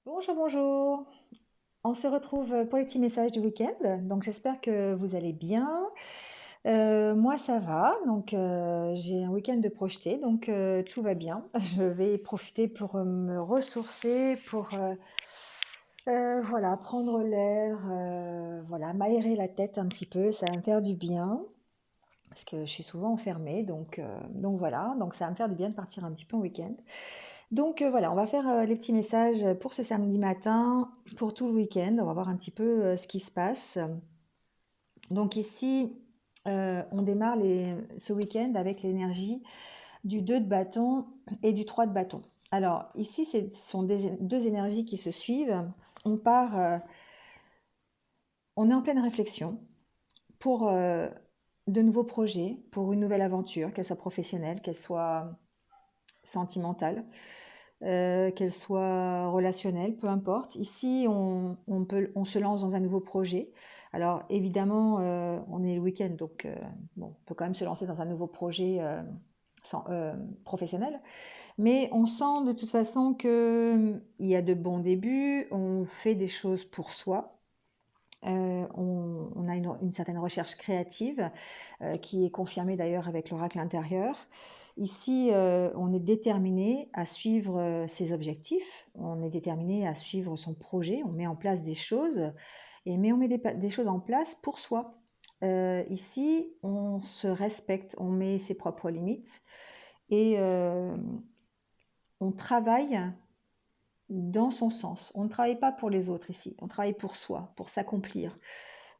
Bonjour, bonjour. On se retrouve pour les petits messages du week-end. Donc j'espère que vous allez bien. Moi ça va. Donc j'ai un week-end de projeté, donc tout va bien. Je vais profiter pour me ressourcer, pour voilà, prendre l'air, voilà, m'aérer la tête un petit peu. Ça va me faire du bien parce que je suis souvent enfermée. Donc voilà, donc ça va me faire du bien de partir un petit peu en week-end. Donc voilà, on va faire les petits messages pour ce samedi matin, pour tout le week-end. On va voir un petit peu ce qui se passe. Donc ici, on démarre ce week-end avec l'énergie du 2 de bâton et du 3 de bâton. Alors ici, ce sont deux énergies qui se suivent. On part, on est en pleine réflexion pour de nouveaux projets, pour une nouvelle aventure, qu'elle soit professionnelle, qu'elle soit sentimentale. Qu'elle soit relationnelle, peu importe. Ici, on se lance dans un nouveau projet. Alors évidemment, on est le week-end, donc bon, on peut quand même se lancer dans un nouveau projet professionnel. Mais on sent de toute façon qu'il y a de bons débuts, on fait des choses pour soi. On a une certaine recherche créative qui est confirmée d'ailleurs avec l'oracle intérieur. Ici, on est déterminé à suivre ses objectifs, on est déterminé à suivre son projet, on met en place des choses, mais on met des choses en place pour soi. Ici, on se respecte, on met ses propres limites et on travaille dans son sens. On ne travaille pas pour les autres ici, on travaille pour soi, pour s'accomplir.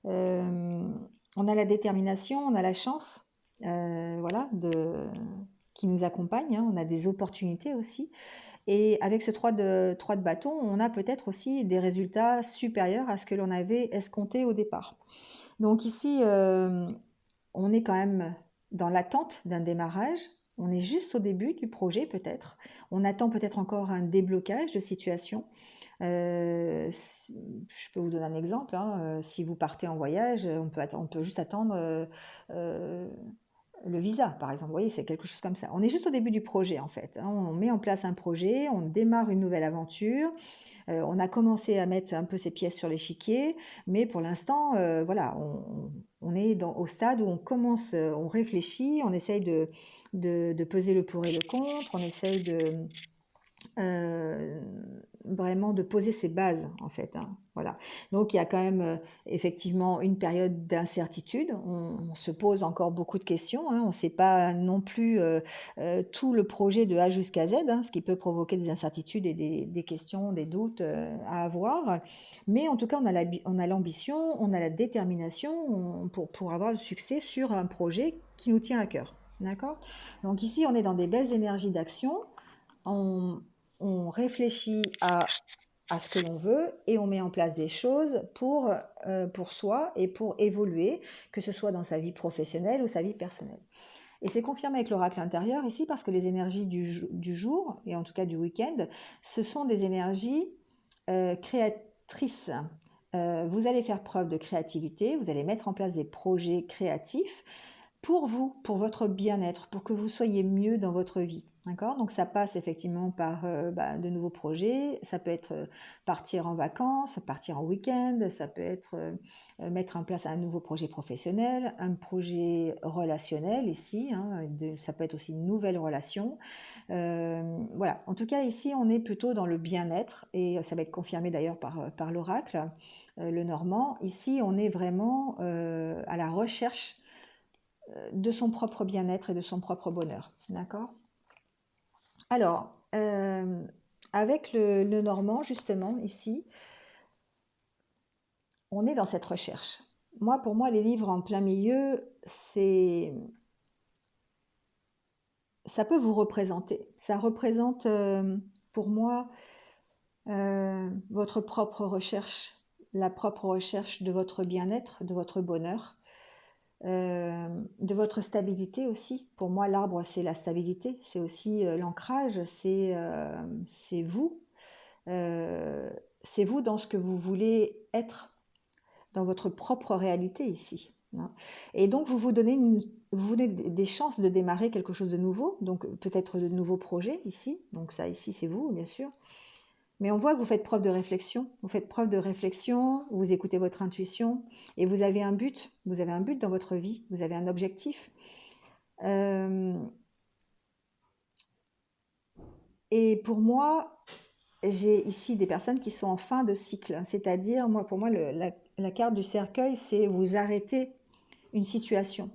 Euh, on a la détermination, on a la chance, voilà, qui nous accompagne. Hein. On a des opportunités aussi. Et avec ce 3 de bâton, on a peut-être aussi des résultats supérieurs à ce que l'on avait escompté au départ. Donc ici, on est quand même dans l'attente d'un démarrage. On est juste au début du projet peut-être. On attend peut-être encore un déblocage de situation. Je peux vous donner un exemple. Hein. Si vous partez en voyage, on peut juste attendre euh, le visa, par exemple. Vous voyez, c'est quelque chose comme ça. On est juste au début du projet, en fait. Hein. On met en place un projet, on démarre une nouvelle aventure. On a commencé à mettre un peu ses pièces sur l'échiquier, mais pour l'instant, voilà, on est au stade où on commence, on réfléchit, on essaye de peser le pour et le contre, on essaye euh, vraiment de poser ses bases en fait. Hein, voilà. Donc il y a quand même effectivement une période d'incertitude. On se pose encore beaucoup de questions. Hein, on ne sait pas non plus tout le projet de A jusqu'à Z, hein, ce qui peut provoquer des incertitudes et des questions, des doutes à avoir. Mais en tout cas, on a l'ambition, on a la détermination pour avoir le succès sur un projet qui nous tient à cœur. D'accord. Donc ici, on est dans des belles énergies d'action. On, on réfléchit à ce que l'on veut et on met en place des choses pour soi et pour évoluer, que ce soit dans sa vie professionnelle ou sa vie personnelle. Et c'est confirmé avec l'oracle intérieur ici parce que les énergies du jour, et en tout cas du week-end, ce sont des énergies créatrices. Vous allez faire preuve de créativité, vous allez mettre en place des projets créatifs pour vous, pour votre bien-être, pour que vous soyez mieux dans votre vie. D'accord. Donc ça passe effectivement par de nouveaux projets, ça peut être partir en vacances, partir en week-end, ça peut être mettre en place un nouveau projet professionnel, un projet relationnel ici, hein, ça peut être aussi une nouvelle relation. Voilà, en tout cas ici on est plutôt dans le bien-être et ça va être confirmé d'ailleurs par l'oracle, le Normand. Ici on est vraiment à la recherche de son propre bien-être et de son propre bonheur. D'accord. Alors, avec le normand, justement, ici, on est dans cette recherche. Moi, pour moi, les livres en plein milieu, ça peut vous représenter. Ça représente, pour moi, votre propre recherche, la propre recherche de votre bien-être, de votre bonheur. De votre stabilité aussi. Pour moi, l'arbre, c'est la stabilité, c'est aussi l'ancrage, c'est vous. Euh, c'est vous dans ce que vous voulez être, dans votre propre réalité ici. Hein. Et donc, vous donnez des chances de démarrer quelque chose de nouveau, donc peut-être de nouveaux projets ici. Donc ça, ici, c'est vous, bien sûr. Mais on voit que vous faites preuve de réflexion. Vous faites preuve de réflexion, vous écoutez votre intuition et vous avez un but. Vous avez un but dans votre vie, vous avez un objectif. Et pour moi, j'ai ici des personnes qui sont en fin de cycle. C'est-à-dire, pour moi, la carte du cercueil, c'est vous arrêtez une situation.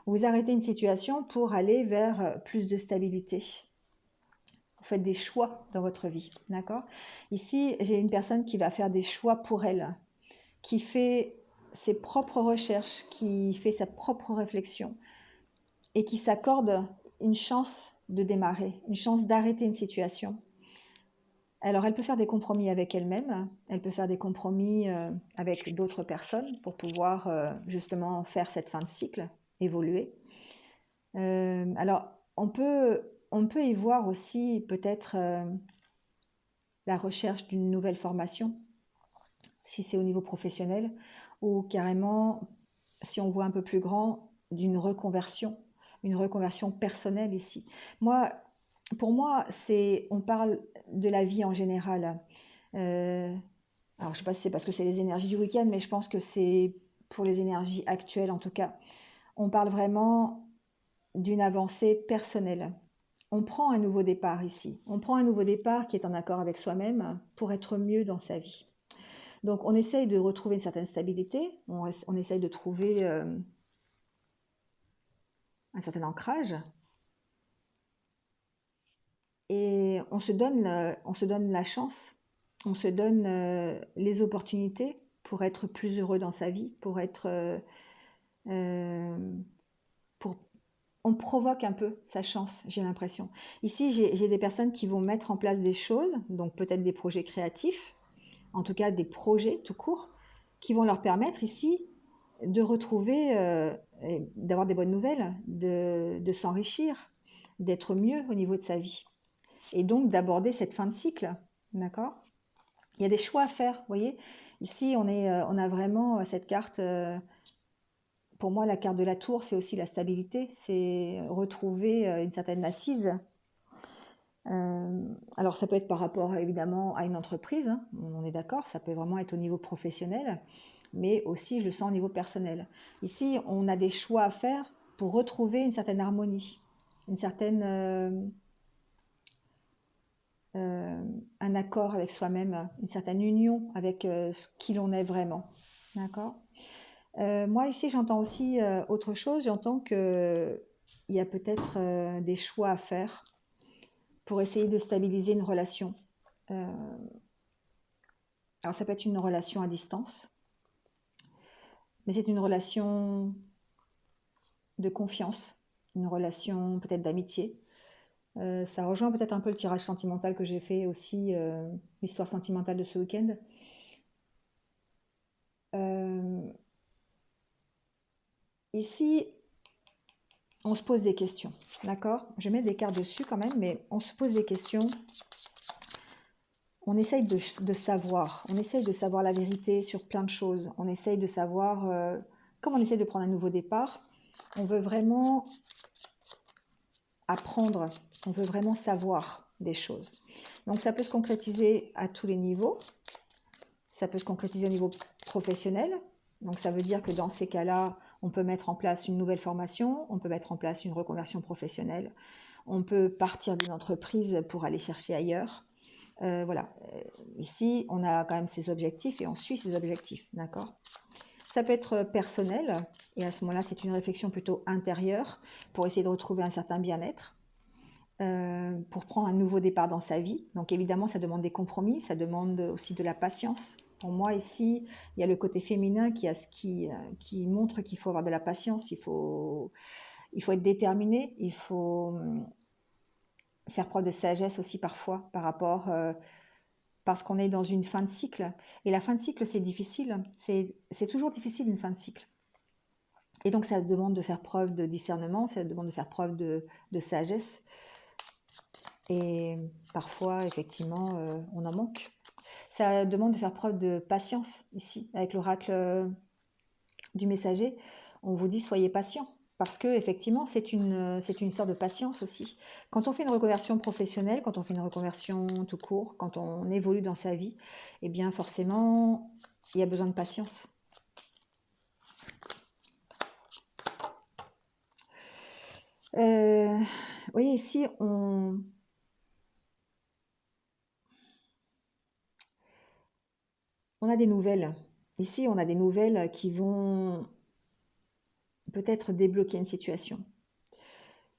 Vous arrêtez une situation pour aller vers plus de stabilité. Vous faites des choix dans votre vie, d'accord? Ici, j'ai une personne qui va faire des choix pour elle, qui fait ses propres recherches, qui fait sa propre réflexion et qui s'accorde une chance de démarrer, une chance d'arrêter une situation. Alors, elle peut faire des compromis avec elle-même, elle peut faire des compromis avec d'autres personnes pour pouvoir justement faire cette fin de cycle, évoluer. Alors, on peut y voir aussi peut-être la recherche d'une nouvelle formation, si c'est au niveau professionnel, ou carrément, si on voit un peu plus grand, d'une reconversion, une reconversion personnelle ici. Pour moi, on parle de la vie en général. Alors, je ne sais pas si c'est parce que c'est les énergies du week-end, mais je pense que c'est pour les énergies actuelles en tout cas. On parle vraiment d'une avancée personnelle. On prend un nouveau départ ici. On prend un nouveau départ qui est en accord avec soi-même pour être mieux dans sa vie. Donc, on essaye de retrouver une certaine stabilité, on essaye de trouver un certain ancrage, et on se donne la chance, on se donne les opportunités pour être plus heureux dans sa vie, pour on provoque un peu sa chance, j'ai l'impression. Ici, j'ai des personnes qui vont mettre en place des choses, donc peut-être des projets créatifs, en tout cas des projets tout court, qui vont leur permettre ici de retrouver, d'avoir des bonnes nouvelles, de s'enrichir, d'être mieux au niveau de sa vie. Et donc d'aborder cette fin de cycle, d'accord? Il y a des choix à faire, vous voyez? Ici, on a vraiment cette carte, pour moi, la carte de la tour, c'est aussi la stabilité, c'est retrouver une certaine assise. Alors ça peut être par rapport évidemment à une entreprise, hein, on est d'accord, ça peut vraiment être au niveau professionnel, mais aussi je le sens au niveau personnel. Ici, on a des choix à faire pour retrouver une certaine harmonie, une certaine, un accord avec soi-même, une certaine union avec ce qui l'on est vraiment. D'accord? Moi ici, j'entends aussi autre chose, j'entends qu'il y a peut-être des choix à faire pour essayer de stabiliser une relation. Alors ça peut être une relation à distance, mais c'est une relation de confiance, une relation peut-être d'amitié. Ça rejoint peut-être un peu le tirage sentimental que j'ai fait aussi, l'histoire sentimentale de ce week-end. Ici, on se pose des questions, d'accord? Je mets des cartes dessus quand même, mais on se pose des questions. On essaye de savoir, on essaye de savoir la vérité sur plein de choses. On essaye de savoir, comme on essaye de prendre un nouveau départ, on veut vraiment apprendre, on veut vraiment savoir des choses. Donc ça peut se concrétiser à tous les niveaux. Ça peut se concrétiser au niveau professionnel. Donc ça veut dire que dans ces cas-là, on peut mettre en place une nouvelle formation, on peut mettre en place une reconversion professionnelle, on peut partir d'une entreprise pour aller chercher ailleurs. Voilà, ici, on a quand même ses objectifs et on suit ses objectifs, d'accord? Ça peut être personnel, et à ce moment-là, c'est une réflexion plutôt intérieure pour essayer de retrouver un certain bien-être, pour prendre un nouveau départ dans sa vie. Donc évidemment, ça demande des compromis, ça demande aussi de la patience. Pour moi, ici, il y a le côté féminin qui montre qu'il faut avoir de la patience, il faut être déterminé, il faut faire preuve de sagesse aussi parfois par rapport, parce qu'on est dans une fin de cycle. Et la fin de cycle, c'est difficile, c'est toujours difficile une fin de cycle. Et donc ça demande de faire preuve de discernement, ça demande de faire preuve de sagesse. Et parfois, effectivement, on en manque. Ça demande de faire preuve de patience ici, avec l'oracle du messager. On vous dit soyez patient, Parce que effectivement, c'est une histoire de patience aussi. Quand on fait une reconversion professionnelle, quand on fait une reconversion tout court, quand on évolue dans sa vie, eh bien forcément, il y a besoin de patience. Vous voyez ici, on a des nouvelles. Ici, on a des nouvelles qui vont peut-être débloquer une situation,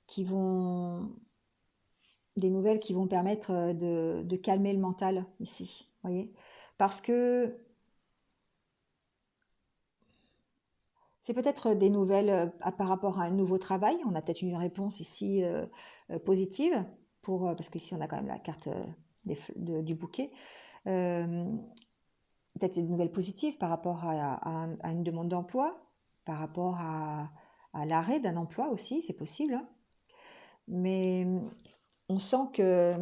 qui vont des nouvelles qui vont permettre de calmer le mental ici, voyez, parce que c'est peut-être des nouvelles par rapport à un nouveau travail. On a peut-être une réponse ici positive, parce qu'ici on a quand même la carte du bouquet. Euh, Peut-être une nouvelle positive par rapport à une demande d'emploi, par rapport à l'arrêt d'un emploi aussi, c'est possible, hein. Mais on sent que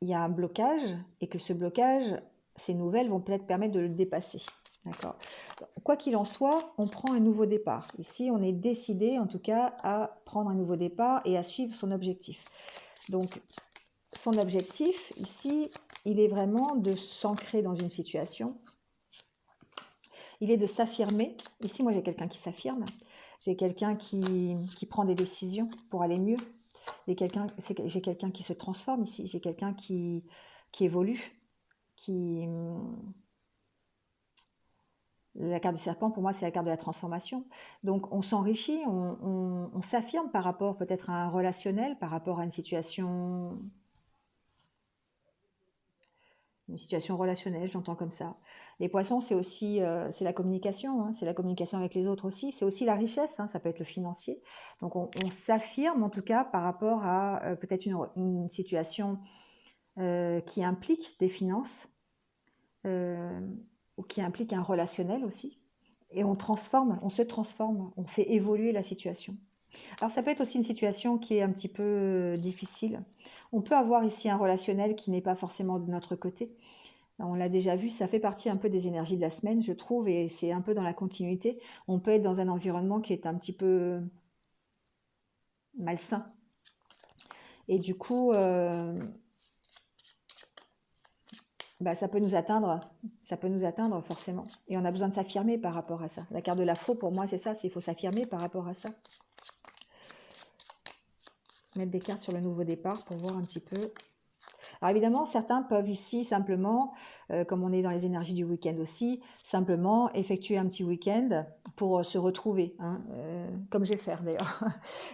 il y a un blocage et que ce blocage, ces nouvelles vont peut-être permettre de le dépasser. D'accord. Quoi qu'il en soit, on prend un nouveau départ. Ici, on est décidé, en tout cas, à prendre un nouveau départ et à suivre son objectif. Donc, son objectif, ici, il est vraiment de s'ancrer dans une situation. Il est de s'affirmer. Ici, moi, j'ai quelqu'un qui s'affirme. J'ai quelqu'un qui prend des décisions pour aller mieux. J'ai quelqu'un qui se transforme ici. J'ai quelqu'un qui évolue, qui... La carte du serpent, pour moi, c'est la carte de la transformation. Donc, on s'enrichit, on s'affirme par rapport peut-être à un relationnel, par rapport à une situation relationnelle, j'entends comme ça. Les poissons, c'est aussi c'est la communication, hein, c'est la communication avec les autres aussi, c'est aussi la richesse, hein, ça peut être le financier. Donc, on s'affirme en tout cas par rapport à peut-être une situation qui implique des finances euh, ou qui implique un relationnel aussi. Et on se transforme, on fait évoluer la situation. Alors ça peut être aussi une situation qui est un petit peu difficile. On peut avoir ici un relationnel qui n'est pas forcément de notre côté. On l'a déjà vu, ça fait partie un peu des énergies de la semaine, je trouve, et c'est un peu dans la continuité. On peut être dans un environnement qui est un petit peu malsain. Et du coup, bah, ça peut nous atteindre forcément. Et on a besoin de s'affirmer par rapport à ça. La carte de la faux, pour moi, c'est ça, c'est il faut s'affirmer par rapport à ça. Mettre des cartes sur le nouveau départ pour voir un petit peu. Alors évidemment, certains peuvent ici simplement, comme on est dans les énergies du week-end aussi, simplement effectuer un petit week-end pour se retrouver, hein, comme je vais faire d'ailleurs.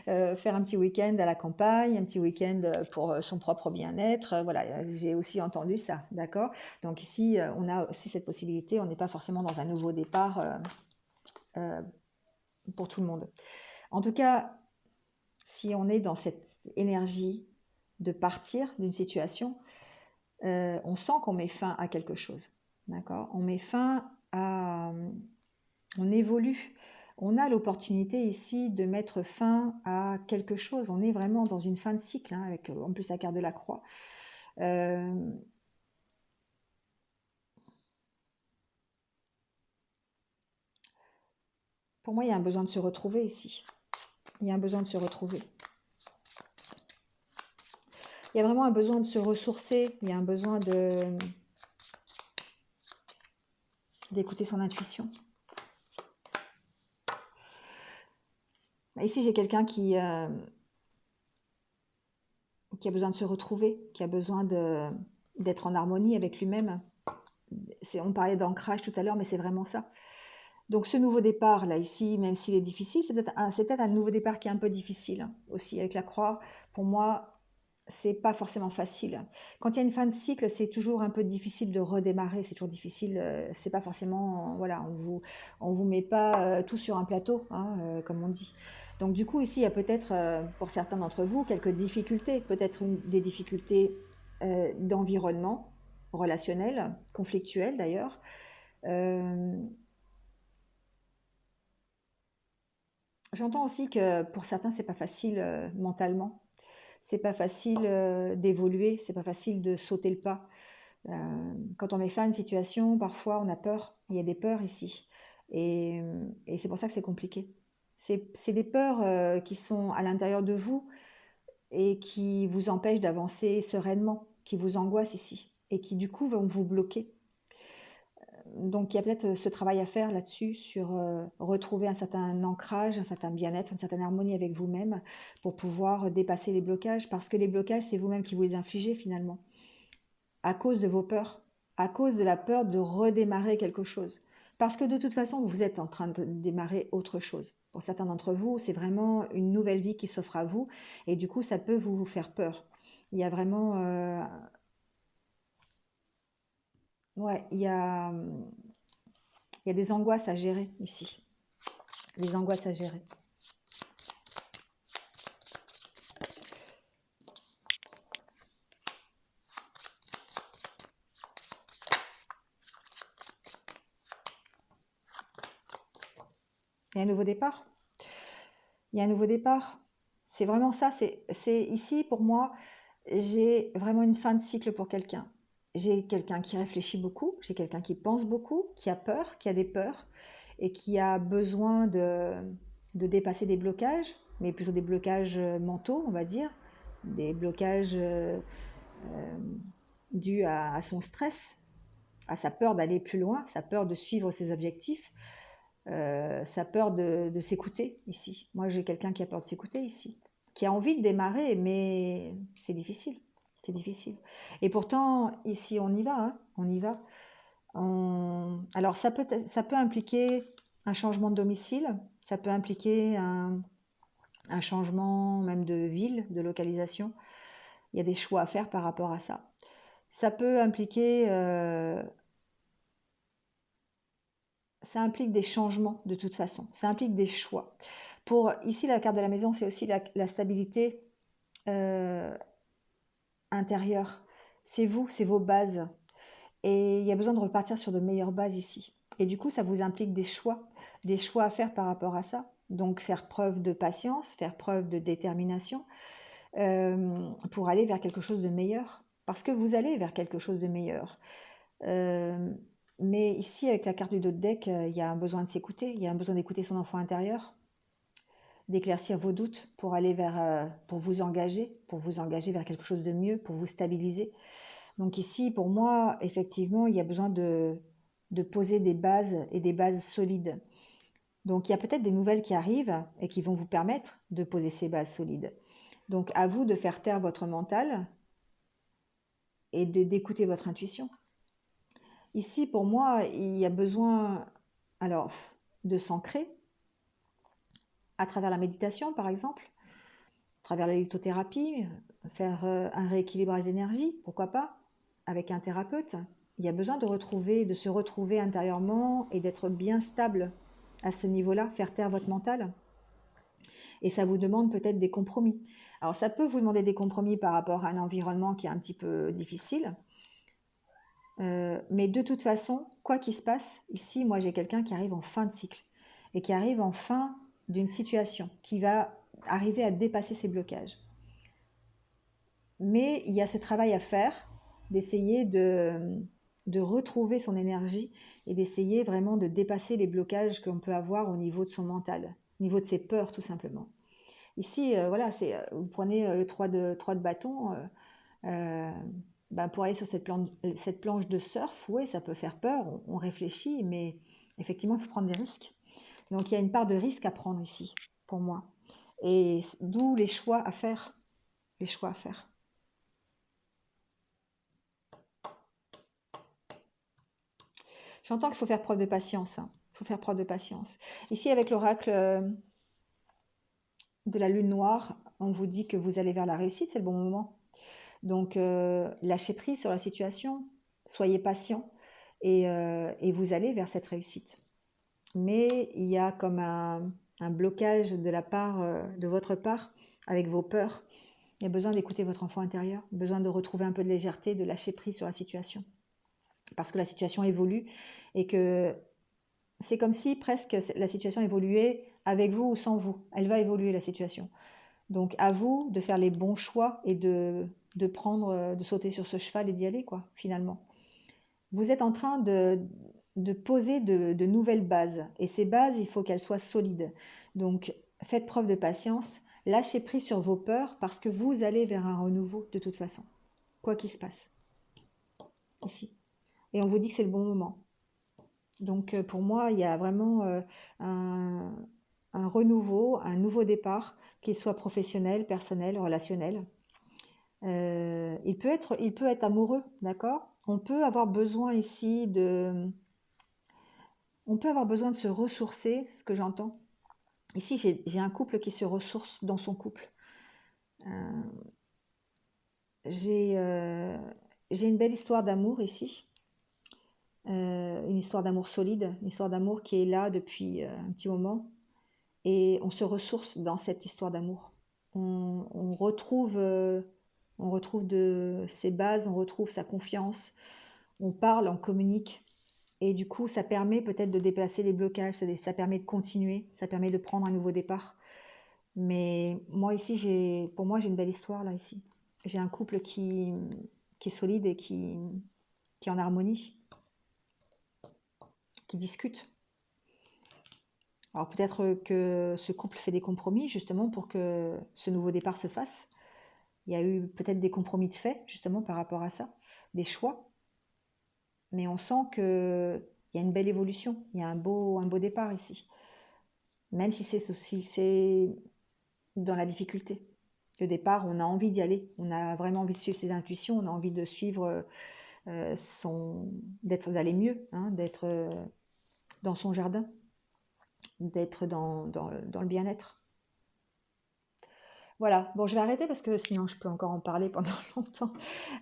Faire un petit week-end à la campagne, un petit week-end pour son propre bien-être. Voilà, j'ai aussi entendu ça, d'accord. Donc ici, on a aussi cette possibilité, on n'est pas forcément dans un nouveau départ euh, pour tout le monde. En tout cas, si on est dans cette énergie de partir d'une situation, on sent qu'on met fin à quelque chose. D'accord. On met fin à... On évolue. On a l'opportunité ici de mettre fin à quelque chose. On est vraiment dans une fin de cycle, hein, avec en plus la carte de la croix. Pour moi, il y a un besoin de se retrouver ici. Il y a un besoin de se retrouver. Il y a vraiment un besoin de se ressourcer. Il y a un besoin d'écouter son intuition. Ici, j'ai quelqu'un qui a besoin de se retrouver, qui a besoin d'être en harmonie avec lui-même. On parlait d'ancrage tout à l'heure, mais c'est vraiment ça. Donc ce nouveau départ, là, ici, même s'il est difficile, c'est peut-être un nouveau départ qui est un peu difficile, hein, aussi avec la croix. Pour moi, c'est pas forcément facile. Quand il y a une fin de cycle, c'est toujours un peu difficile de redémarrer, c'est toujours difficile, c'est pas forcément, voilà, on vous met pas tout sur un plateau, hein, comme on dit. Donc du coup, ici, il y a peut-être, pour certains d'entre vous, quelques difficultés, peut-être des difficultés d'environnement, relationnel, conflictuel d'ailleurs. Euh, J'entends aussi que pour certains, c'est pas facile mentalement. C'est pas facile d'évoluer, c'est pas facile de sauter le pas. Quand on met fin à une situation, parfois on a peur. Il y a des peurs ici. Et c'est pour ça que c'est compliqué. C'est des peurs qui sont à l'intérieur de vous et qui vous empêchent d'avancer sereinement, qui vous angoissent ici et qui du coup vont vous bloquer. Donc il y a peut-être ce travail à faire là-dessus, sur retrouver un certain ancrage, un certain bien-être, une certaine harmonie avec vous-même pour pouvoir dépasser les blocages, parce que les blocages, c'est vous-même qui vous les infligez finalement, à cause de vos peurs, à cause de la peur de redémarrer quelque chose. Parce que de toute façon, vous êtes en train de démarrer autre chose. Pour certains d'entre vous, c'est vraiment une nouvelle vie qui s'offre à vous, et du coup, ça peut vous faire peur. Il y a vraiment... ouais, il y a des angoisses à gérer ici. Des angoisses à gérer. Il y a un nouveau départ. Il y a un nouveau départ. C'est vraiment ça. C'est ici, pour moi, j'ai vraiment une fin de cycle pour quelqu'un. J'ai quelqu'un qui réfléchit beaucoup, j'ai quelqu'un qui pense beaucoup, qui a peur, qui a des peurs et qui a besoin de dépasser des blocages, mais plutôt des blocages mentaux, on va dire, des blocages dus à son stress, à sa peur d'aller plus loin, sa peur de suivre ses objectifs, sa peur de s'écouter ici. Moi, j'ai quelqu'un qui a peur de s'écouter ici, qui a envie de démarrer, mais c'est difficile. C'est difficile. Et pourtant, ici, on y va, hein, on y va. Alors, ça peut impliquer un changement de domicile, ça peut impliquer un changement même de ville, de localisation. Il y a des choix à faire par rapport à ça. Ça peut impliquer ça implique des changements de toute façon, ça implique des choix. Pour ici, la carte de la maison, c'est aussi la stabilité euh, intérieure. C'est vous, c'est vos bases. Et il y a besoin de repartir sur de meilleures bases ici. Et du coup, ça vous implique des choix à faire par rapport à ça. Donc, faire preuve de patience, faire preuve de détermination pour aller vers quelque chose de meilleur. Parce que vous allez vers quelque chose de meilleur. Euh, mais ici, avec la carte du dos de deck, il y a un besoin de s'écouter, il y a un besoin d'écouter son enfant intérieur, d'éclaircir vos doutes pour aller pour vous engager vers quelque chose de mieux, pour vous stabiliser. Donc ici, pour moi, effectivement, il y a besoin de poser des bases et des bases solides. Donc il y a peut-être des nouvelles qui arrivent et qui vont vous permettre de poser ces bases solides. Donc à vous de faire taire votre mental et d'écouter votre intuition. Ici, pour moi, il y a besoin alors de s'ancrer à travers la méditation, par exemple, à travers la lithothérapie, faire un rééquilibrage d'énergie, pourquoi pas, avec un thérapeute. Il y a besoin de se retrouver intérieurement et d'être bien stable à ce niveau-là, faire taire votre mental. Et ça vous demande peut-être des compromis. Alors ça peut vous demander des compromis par rapport à un environnement qui est un petit peu difficile. Mais de toute façon, quoi qu'il se passe, ici, moi j'ai quelqu'un qui arrive en fin de cycle et qui arrive en fin d'une situation, qui va arriver à dépasser ses blocages. Mais il y a ce travail à faire, d'essayer de retrouver son énergie et d'essayer vraiment de dépasser les blocages qu'on peut avoir au niveau de son mental, au niveau de ses peurs tout simplement. Ici, voilà, vous prenez le 3 de bâton, euh, ben pour aller sur cette planche de surf, oui, ça peut faire peur, on réfléchit, mais effectivement, il faut prendre des risques. Donc il y a une part de risque à prendre ici, pour moi. Et d'où les choix à faire. Les choix à faire. J'entends qu'il faut faire preuve de patience, hein. Il faut faire preuve de patience. Ici, avec l'oracle de la lune noire, on vous dit que vous allez vers la réussite, c'est le bon moment. Donc, lâchez prise sur la situation, soyez patient et vous allez vers cette réussite. Mais il y a comme un blocage de votre part avec vos peurs. Il y a besoin d'écouter votre enfant intérieur, besoin de retrouver un peu de légèreté, de lâcher prise sur la situation. Parce que la situation évolue et que c'est comme si presque la situation évoluait avec vous ou sans vous. Elle va évoluer la situation. Donc à vous de faire les bons choix et de sauter sur ce cheval et d'y aller, quoi, finalement. Vous êtes en train de poser de nouvelles bases. Et ces bases, il faut qu'elles soient solides. Donc, faites preuve de patience, lâchez prise sur vos peurs parce que vous allez vers un renouveau de toute façon, quoi qu'il se passe, ici. Et on vous dit que c'est le bon moment. Donc, pour moi, il y a vraiment un, un renouveau, un nouveau départ, qu'il soit professionnel, personnel, relationnel. Il peut être amoureux, d'accord? On peut avoir besoin ici on peut avoir besoin de se ressourcer, ce que j'entends. Ici, j'ai un couple qui se ressource dans son couple. Euh, j'ai j'ai une belle histoire d'amour ici, une histoire d'amour solide, une histoire d'amour qui est là depuis un petit moment. Et on se ressource dans cette histoire d'amour. On retrouve de ses bases, on retrouve sa confiance, on parle, on communique. Et du coup, ça permet peut-être de déplacer les blocages, ça permet de continuer, ça permet de prendre un nouveau départ. Mais moi ici, pour moi, j'ai une belle histoire là ici. J'ai un couple qui est solide et qui est en harmonie, qui discute. Alors peut-être que ce couple fait des compromis justement pour que ce nouveau départ se fasse. Il y a eu peut-être des compromis de fait justement par rapport à ça, des choix. Mais on sent qu'il y a une belle évolution, il y a un beau départ ici. Même si c'est dans la difficulté. Le départ, on a envie d'y aller, on a vraiment envie de suivre ses intuitions, on a envie de suivre d'aller mieux, hein, d'être dans son jardin, d'être dans le bien-être. Voilà, bon, je vais arrêter parce que sinon je peux encore en parler pendant longtemps.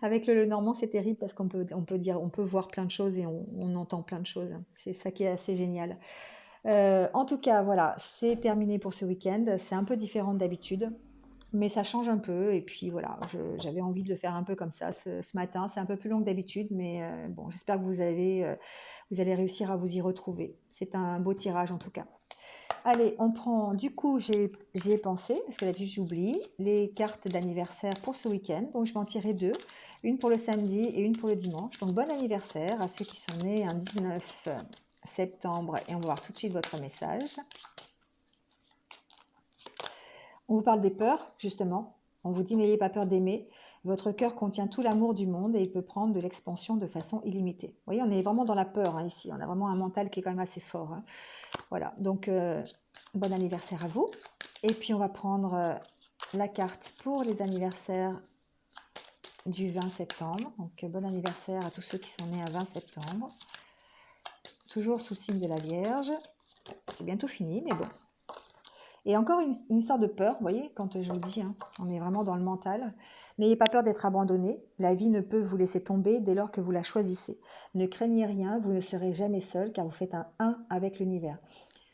Avec le Normand, c'est terrible parce on peut dire, on peut voir plein de choses et on entend plein de choses. C'est ça qui est assez génial. En tout cas, voilà, c'est terminé pour ce week-end. C'est un peu différent d'habitude, mais ça change un peu. Et puis voilà, j'avais envie de le faire un peu comme ça ce matin. C'est un peu plus long que d'habitude, mais bon, j'espère que vous allez réussir à vous y retrouver. C'est un beau tirage en tout cas. Allez, on prend, du coup, j'y ai pensé, parce que d'habitude j'oublie, les cartes d'anniversaire pour ce week-end. Donc je vais en tirer deux, une pour le samedi et une pour le dimanche. Donc bon anniversaire à ceux qui sont nés un 19 septembre et on va voir tout de suite votre message. On vous parle des peurs, justement. On vous dit n'ayez pas peur d'aimer. Votre cœur contient tout l'amour du monde et il peut prendre de l'expansion de façon illimitée. Vous voyez, on est vraiment dans la peur hein, ici. On a vraiment un mental qui est quand même assez fort. Hein. Voilà, donc bon anniversaire à vous. Et puis on va prendre la carte pour les anniversaires du 20 septembre. Donc bon anniversaire à tous ceux qui sont nés à 20 septembre. Toujours sous signe de la Vierge. C'est bientôt fini, mais bon. Et encore une histoire de peur, vous voyez, quand je vous dis, hein, on est vraiment dans le mental. N'ayez pas peur d'être abandonné. La vie ne peut vous laisser tomber dès lors que vous la choisissez. Ne craignez rien, vous ne serez jamais seul car vous faites un avec l'univers.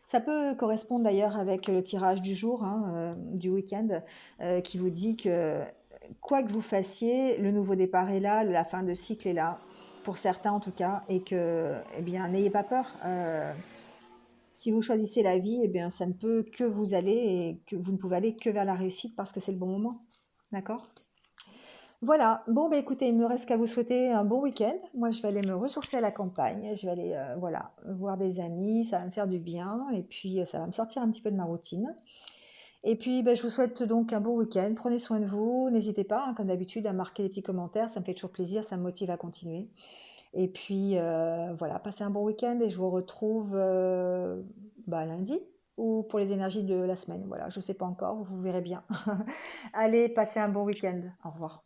Ça peut correspondre d'ailleurs avec le tirage du jour, hein, du week-end, qui vous dit que quoi que vous fassiez, le nouveau départ est là, la fin de cycle est là, pour certains en tout cas, et que, eh bien, n'ayez pas peur. Si vous choisissez la vie, eh bien, ça ne peut que vous aller et que vous ne pouvez aller que vers la réussite parce que c'est le bon moment. D'accord? Voilà. Bon, bah, écoutez, il ne me reste qu'à vous souhaiter un bon week-end. Moi, je vais aller me ressourcer à la campagne. Je vais aller, voilà, voir des amis. Ça va me faire du bien. Et puis, ça va me sortir un petit peu de ma routine. Et puis, bah, je vous souhaite donc un bon week-end. Prenez soin de vous. N'hésitez pas, hein, comme d'habitude, à marquer les petits commentaires. Ça me fait toujours plaisir. Ça me motive à continuer. Et puis, voilà, passez un bon week-end et je vous retrouve bah, lundi ou pour les énergies de la semaine. Voilà, je ne sais pas encore, vous verrez bien. Allez, passez un bon week-end. Au revoir.